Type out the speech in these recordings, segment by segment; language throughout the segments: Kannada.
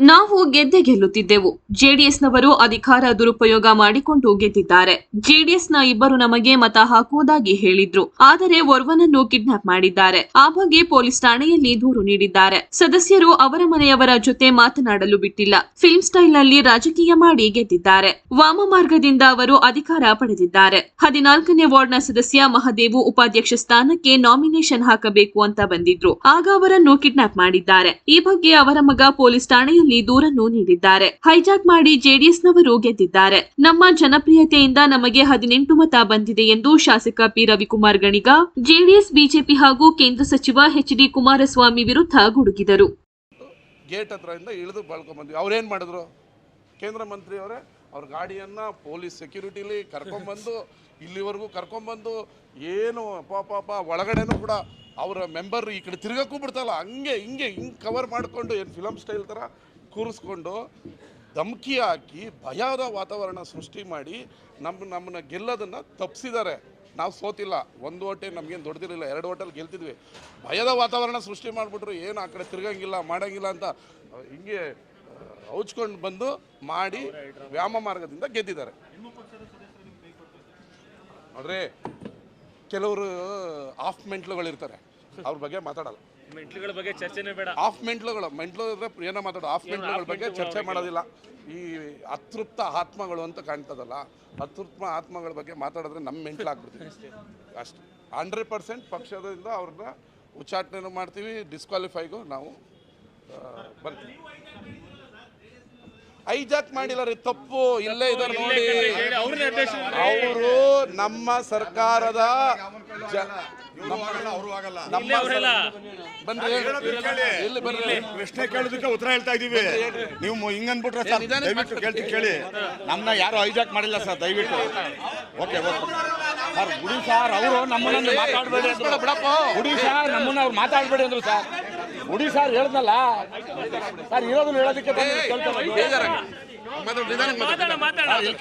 ನಾವು ಗೆಲ್ಲುತ್ತಿದ್ದೆವು. ಜೆಡಿಎಸ್ನವರು ಅಧಿಕಾರ ದುರುಪಯೋಗ ಮಾಡಿಕೊಂಡು ಗೆದ್ದಿದ್ದಾರೆ. ಜೆಡಿಎಸ್ನ ಇಬ್ಬರು ನಮಗೆ ಮತ ಹಾಕುವುದಾಗಿ ಹೇಳಿದ್ರು. ಆದರೆ ಓರ್ವನನ್ನು ಕಿಡ್ನಾಪ್ ಮಾಡಿದ್ದಾರೆ. ಆ ಬಗ್ಗೆ ಪೊಲೀಸ್ ಠಾಣೆಯಲ್ಲಿ ದೂರು ನೀಡಿದ್ದಾರೆ. ಸದಸ್ಯರು ಅವರ ಮನೆಯವರ ಜೊತೆ ಮಾತನಾಡಲು ಬಿಟ್ಟಿಲ್ಲ. ಫಿಲ್ಮ್ ಸ್ಟೈಲ್ ನಲ್ಲಿ ರಾಜಕೀಯ ಮಾಡಿ ಗೆದ್ದಿದ್ದಾರೆ. ವಾಮ ಮಾರ್ಗದಿಂದ ಅವರು ಅಧಿಕಾರ ಪಡೆದಿದ್ದಾರೆ. 14ನೇ ವಾರ್ಡ್ನ ಸದಸ್ಯ ಮಹದೇವು ಉಪಾಧ್ಯಕ್ಷ ಸ್ಥಾನಕ್ಕೆ ನಾಮಿನೇಷನ್ ಹಾಕಬೇಕು ಅಂತ ಬಂದಿದ್ರು. ಆಗ ಅವರನ್ನು ಕಿಡ್ನಾಪ್ ಮಾಡಿದ್ದಾರೆ. ಈ ಬಗ್ಗೆ ಅವರ ಮಗ ಪೊಲೀಸ್ ಠಾಣೆಯಲ್ಲಿ ದೂರನ್ನು ನೀಡಿದ್ದಾರೆ. ಹೈಜಾಕ್ ಮಾಡಿ ಜೆಡಿಎಸ್ನವರು ಗೆದ್ದಿದ್ದಾರೆ. ನಮ್ಮ ಜನಪ್ರಿಯತೆಯಿಂದ ನಮಗೆ 18 ಮತ ಬಂದಿದೆ ಎಂದು ಶಾಸಕ P Ravikumar Ganiga JDS BJP ಹಾಗೂ ಕೇಂದ್ರ ಸಚಿವ ಎಚ್.ಡಿ. ಕುಮಾರಸ್ವಾಮಿ ವಿರುದ್ಧ ಗುಡುಗಿದರು. ಗೇಟ್ ಹತ್ರದಿಂದ ಇಳಿದು ಬಾಳ್ಕೊಂಡ್ಬಂದ್ವಿ. ಅವ್ರೇನ್ ಮಾಡಿದ್ರು? ಕೇಂದ್ರ ಮಂತ್ರಿ ಅವರೇ ಅವ್ರ ಗಾಡಿಯನ್ನ ಪೊಲೀಸ್ ಸೆಕ್ಯೂರಿಟಿಲಿ ಕರ್ಕೊಂಡ್ಬಂದು ಇಲ್ಲಿವರೆಗೂ ಕರ್ಕೊಂಡ್ಬಂದು ಏನು ಪಾಪ ಒಳಗಡೆನೂ ಕೂಡ ಅವರ ಮೆಂಬರ್ ಈ ಕಡೆ ತಿರ್ಗಕ್ಕೂ ಬಿಡ್ತಲ್ಲ, ಹಿಂಗೆ ಕವರ್ ಮಾಡಿಕೊಂಡು ಏನು ಫಿಲಮ್ ಸ್ಟೈಲ್ ಥರ ಕೂರಿಸ್ಕೊಂಡು ಧಮಕಿ ಹಾಕಿ ಭಯದ ವಾತಾವರಣ ಸೃಷ್ಟಿ ಮಾಡಿ ನಮ್ಮನ್ನ ಗೆಲ್ಲೋದನ್ನು ತಪ್ಪಿಸಿದ್ದಾರೆ. ನಾವು ಸೋತಿಲ್ಲ, 1 ಓಟೆ ನಮಗೇನು ದೊಡ್ಡದಿರಲಿಲ್ಲ, 2 ಓಟಲ್ಲಿ ಗೆಲ್ತಿದ್ವಿ. ಭಯದ ವಾತಾವರಣ ಸೃಷ್ಟಿ ಮಾಡಿಬಿಟ್ರು, ಏನು ಆ ಕಡೆ ತಿರ್ಗಂಗಿಲ್ಲ ಮಾಡಂಗಿಲ್ಲ ಅಂತ ಹಿಂಗೆ ಔಚ್ಕೊಂಡು ಬಂದು ಮಾಡಿ ವ್ಯಾಮ ಮಾರ್ಗದಿಂದ ಗೆದ್ದಿದ್ದಾರೆ. ನೋಡ್ರಿ, ಕೆಲವರು ಆಫ್ ಮೆಂಟ್ಲುಗಳಿರ್ತಾರೆ, ಅವ್ರ ಬಗ್ಗೆ ಮಾತಾಡಲ್ಲ. ಮೆಂಟ್ಲುಗಳ ಬಗ್ಗೆ ಚರ್ಚೆನೇ ಬೇಡ. ಮೆಂಟ್ಲು ಏನೋ ಮಾತಾಡೋ, ಆಫ್ ಮೆಂಟ್ಲುಗಳ ಬಗ್ಗೆ ಚರ್ಚೆ ಮಾಡೋದಿಲ್ಲ. ಈ ಅತೃಪ್ತ ಆತ್ಮಗಳು ಅಂತ ಕಾಣ್ತದಲ್ಲ, ಅತೃಪ್ತ ಆತ್ಮಗಳ ಬಗ್ಗೆ ಮಾತಾಡಿದ್ರೆ ನಮ್ಮ ಮೆಂಟ್ಲು ಆಗ್ಬಿಡ್ತೀವಿ ಅಷ್ಟು. 100% ಪಕ್ಷದಿಂದ ಅವ್ರನ್ನ ಉಚ್ಚಾಟನೆ ಮಾಡ್ತೀವಿ, ಡಿಸ್ಕ್ವಾಲಿಫೈಗೂ ನಾವು ಬರ್ತೀವಿ. ಹೈಜಾಕ್ ಮಾಡಿಲ್ಲ ರೀ, ತಪ್ಪು ಇಲ್ಲೇ ಇದ್ದಾರೆ ನೋಡಿ. ಅವರು ನಮ್ಮ ಸರ್ಕಾರದ ಪ್ರಶ್ನೆ ಕೇಳೋದಕ್ಕೆ ಉತ್ತರ ಹೇಳ್ತಾ ಇದೀವಿ. ನೀವು ಹಿಂಗನ್ಬಿಟ್ರೆ ಸರ್ ದಯವಿಟ್ಟು ಕೇಳಿ. ನಮ್ಮನ್ನ ಯಾರು ಹೈಜಾಕ್ ಮಾಡಿಲ್ಲ ಸರ್, ದಯವಿಟ್ಟು. ಓಕೆ ಸರ್, ಗುಡಿ ಸರ್ ಅವರು ನಮ್ಮನ್ನ ಮಾತಾಡಬೇಡಿ ಅಂದ್ರು. ಗುಡಿ ಸರ್ ನಮ್ಮನ್ನ ಅವ್ರು ಮಾತಾಡಬೇಡಿ ಅಂದ್ರು ಸರ್. ಗುಡಿ ಸರ್ ಹೇಳ್ದಲ್ಲ ಸರ್, ಇರೋದನ್ನ ಹೇಳೋದಕ್ಕೆ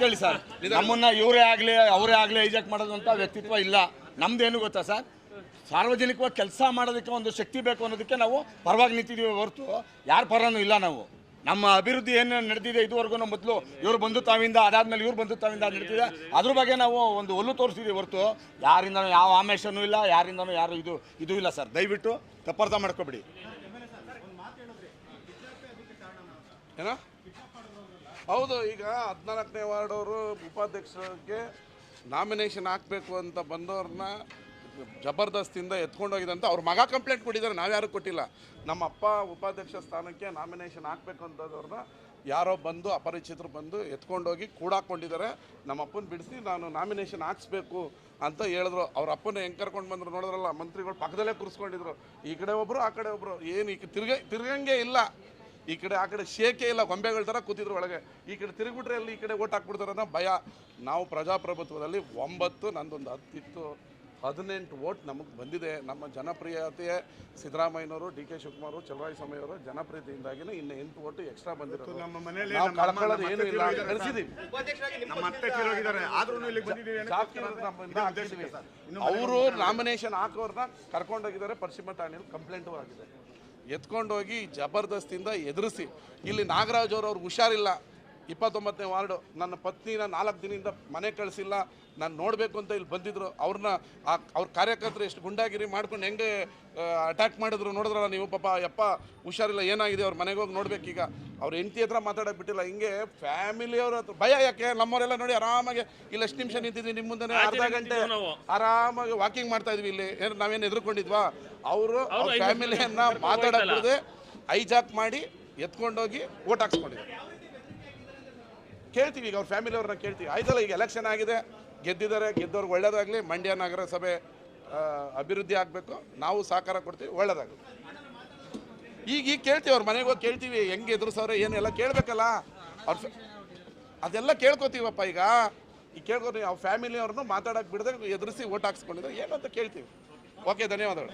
ಕೇಳಿ ಸರ್. ನಮ್ಮನ್ನ ಇವರೇ ಆಗ್ಲಿ ಅವರೇ ಆಗ್ಲಿ ಹೈಜಾಕ್ ಮಾಡೋದು ಅಂತ ವ್ಯಕ್ತಿತ್ವ ಇಲ್ಲ ನಮ್ದೇನು ಗೊತ್ತಾ ಸರ್. ಸಾರ್ವಜನಿಕವಾಗಿ ಕೆಲಸ ಮಾಡೋದಕ್ಕೆ ಒಂದು ಶಕ್ತಿ ಬೇಕು ಅನ್ನೋದಕ್ಕೆ ನಾವು ಪರವಾಗಿ ನಿಂತಿದ್ದೀವಿ ಹೊರತು ಯಾರ ಪರನೂ ಇಲ್ಲ. ನಾವು ನಮ್ಮ ಅಭಿವೃದ್ಧಿ ಏನು ನಡೆದಿದೆ ಇದುವರೆಗೂ, ಮೊದಲು ಇವರು ಬಂಧುತ್ವದಿಂದ ಅದಾದ್ಮೇಲೆ ಇವ್ರು ಬಂಧುತ್ವದಿಂದ ನಡೆದಿದೆ, ಅದ್ರ ಬಗ್ಗೆ ನಾವು ಒಂದು ಒಲ್ಲು ತೋರಿಸಿದ್ದೀವಿ ಹೊರತು ಯಾರಿಂದನೂ ಯಾವ ಆಮೇಶನೂ ಇಲ್ಲ, ಯಾರಿಂದನೂ ಯಾರು ಇದು ಇಲ್ಲ ಸರ್. ದಯವಿಟ್ಟು ತಪ್ಪರ್ಥ ಮಾಡ್ಕೊಬೇಡಿ. ಏನೋ ಹೌದು, ಈಗ 14ನೇ ವಾರ್ಡ್ ಅವರು ಉಪಾಧ್ಯಕ್ಷರಿಗೆ ನಾಮಿನೇಷನ್ ಹಾಕಬೇಕು ಅಂತ ಬಂದವ್ರನ್ನ ಜಬರ್ದಸ್ತಿಂದ ಎತ್ಕೊಂಡೋಗಿದೆ ಅಂತ ಅವ್ರ ಮಗ ಕಂಪ್ಲೇಂಟ್ ಕೊಟ್ಟಿದ್ದಾರೆ, ನಾವ್ಯಾರು ಕೊಟ್ಟಿಲ್ಲ. ನಮ್ಮ ಅಪ್ಪ ಉಪಾಧ್ಯಕ್ಷ ಸ್ಥಾನಕ್ಕೆ ನಾಮಿನೇಷನ್ ಹಾಕಬೇಕು ಅಂತದವ್ರನ್ನ ಯಾರೋ ಬಂದು ಅಪರಿಚಿತರು ಬಂದು ಎತ್ಕೊಂಡೋಗಿ ಕೂಡಾಕೊಂಡಿದ್ದಾರೆ. ನಮ್ಮ ಅಪ್ಪನ ಬಿಡಿಸಿ ನಾನು ನಾಮಿನೇಷನ್ ಹಾಕ್ಸ್ಬೇಕು ಅಂತ ಹೇಳಿದ್ರು. ಅವ್ರ ಅಪ್ಪನ ಹೆಂಗೆ ಕರ್ಕೊಂಡು ಬಂದರು ನೋಡಿದ್ರಲ್ಲ, ಮಂತ್ರಿಗಳು ಪಕ್ಕದಲ್ಲೇ ಕೂರಿಸ್ಕೊಂಡಿದ್ರು. ಈ ಕಡೆ ಒಬ್ಬರು ಆ ಕಡೆ ಒಬ್ಬರು, ಏನು ಈಗ ತಿರ್ಗಂಗೆ ಇಲ್ಲ. ಈ ಕಡೆ ಆ ಕಡೆ ಶೇಕೆ ಇಲ್ಲ, ಗೊಂಬೆಗಳ ಥರ ಕೂತಿದ್ರು ಒಳಗೆ. ಈ ಕಡೆ ತಿರುಗಿಬಿಟ್ರೆ ಅಲ್ಲಿ ಈ ಕಡೆ ಓಟ್ ಹಾಕ್ಬಿಡ್ತಾರೆ ಅನ್ನೋ ಭಯ. ನಾವು ಪ್ರಜಾಪ್ರಭುತ್ವದಲ್ಲಿ 9, ನಂದೊಂದು 10 ಇತ್ತು, 18 ಓಟ್ ನಮಗೆ ಬಂದಿದೆ. ನಮ್ಮ ಜನಪ್ರಿಯತೆ ಸಿದ್ದರಾಮಯ್ಯನವರು, ಡಿ.ಕೆ. ಶಿವಕುಮಾರ್, ಚಲುವರಾಯಸ್ವಾಮಿ ಅವರು ಜನಪ್ರಿಯತೆಯಿಂದಾಗಿನೇ ಇನ್ನು 8 ಓಟು ಎಕ್ಸ್ಟ್ರಾ ಬಂದಿರೋದು. ನಮ್ಮ ಮನೆಯಲ್ಲಿ ನಾವು ಕಳ್ಕೊಳ್ಳೋದು ಏನೂ ಇಲ್ಲ, ಕಳಿಸಿದ್ದೀವಿ. ಅವರು ನಾಮಿನೇಷನ್ ಹಾಕೋರ್ನ ಕರ್ಕೊಂಡೋಗಿದ್ದಾರೆ, ಪಶ್ಚಿಮ ಠಾಣೆಯಲ್ಲಿ ಕಂಪ್ಲೇಂಟು ಆಗಿದೆ. ಎತ್ಕೊಂಡೋಗಿ ಜಬರ್ದಸ್ತಿಯಿಂದ ಎದುರಿಸಿ, ಇಲ್ಲಿ ನಾಗರಾಜ್ ಅವ್ರಿಗೆ ಹುಷಾರಿಲ್ಲ, 29ನೇ ವಾರ್ಡು, ನನ್ನ ಪತ್ನಿನ 4 ದಿನದಿಂದ ಮನೆ ಕಳಿಸಿಲ್ಲ, ನಾನು ನೋಡಬೇಕು ಅಂತ ಇಲ್ಲಿ ಬಂದಿದ್ರು. ಅವ್ರ ಕಾರ್ಯಕರ್ತರು ಎಷ್ಟು ಗುಂಡಾಗಿರಿ ಮಾಡ್ಕೊಂಡು ಹೆಂಗೆ ಅಟ್ಯಾಕ್ ಮಾಡಿದ್ರು ನೋಡಿದ್ರಲ್ಲ ನೀವು. ಪಾಪ ಯಪ್ಪ ಹುಷಾರಿಲ್ಲ, ಏನಾಗಿದೆ, ಅವ್ರ ಮನೆಗೆ ಹೋಗಿ ನೋಡ್ಬೇಕೀಗ. ಅವ್ರ ಹೆಂಡತಿ ಹತ್ರ ಮಾತಾಡೋಕೆ ಬಿಟ್ಟಿಲ್ಲ. ಹಿಂಗೆ ಫ್ಯಾಮಿಲಿಯವ್ರ ಹತ್ರ ಭಯ. ಯಾಕೆ? ನಮ್ಮವರೆಲ್ಲ ನೋಡಿ ಆರಾಮಾಗಿ ಇಲ್ಲಿ ಎಷ್ಟು ನಿಮಿಷ ನಿಂತಿದ್ವಿ ನಿಮ್ಮ ಮುಂದೆ, ಅರ್ಧ ಗಂಟೆ ಆರಾಮಾಗಿ ವಾಕಿಂಗ್ ಮಾಡ್ತಾ ಇದ್ವಿ. ಇಲ್ಲಿ ಏನು ನಾವೇನು ಎದುರ್ಕೊಂಡಿದ್ವಾ? ಅವರು ಅವ್ರ ಫ್ಯಾಮಿಲಿಯನ್ನ ಮಾತಾಡಕ್ಕೆ ಬಿಡದೆ ಹೈಜಾಕ್ ಮಾಡಿ ಎತ್ಕೊಂಡೋಗಿ ಓಟ್ ಹಾಕ್ಸ್ಕೊಂಡಿದ್ದಾರೆ. ಕೇಳ್ತೀವಿ, ಈಗ ಅವ್ರ ಫ್ಯಾಮಿಲಿ ಅವ್ರನ್ನ ಕೇಳ್ತೀವಿ. ಆಯ್ತಲ್ಲ, ಈಗ ಎಲೆಕ್ಷನ್ ಆಗಿದೆ, ಗೆದ್ದಿದ್ದಾರೆ, ಗೆದ್ದವ್ರಿಗೆ ಒಳ್ಳೇದಾಗಲಿ, ಮಂಡ್ಯ ನಗರಸಭೆ ಅಭಿವೃದ್ಧಿ ಆಗಬೇಕು, ನಾವು ಸಹಕಾರ ಕೊಡ್ತೀವಿ, ಒಳ್ಳೇದಾಗಲಿ. ಈಗ ಕೇಳ್ತೀವಿ, ಅವ್ರ ಮನೆಗೆ ಹೋಗಿ ಕೇಳ್ತೀವಿ, ಹೆಂಗೆ ಎದುರಿಸವ್ರೆ ಏನೆಲ್ಲ ಕೇಳಬೇಕಲ್ಲ. ಅದೆಲ್ಲ ಕೇಳ್ಕೊತೀವಪ್ಪ. ಈಗ ಕೇಳ್ಕೊತೀವಿ, ಅವ್ರ ಫ್ಯಾಮಿಲಿ ಅವ್ರನ್ನೂ ಮಾತಾಡೋಕೆ ಬಿಡದೆ ಎದುರಿಸಿ ಓಟ್ ಹಾಕ್ಸ್ಕೊಂಡಿದ್ದಾರೆ ಏನು ಅಂತ ಕೇಳ್ತೀವಿ. ಓಕೆ, ಧನ್ಯವಾದಗಳು.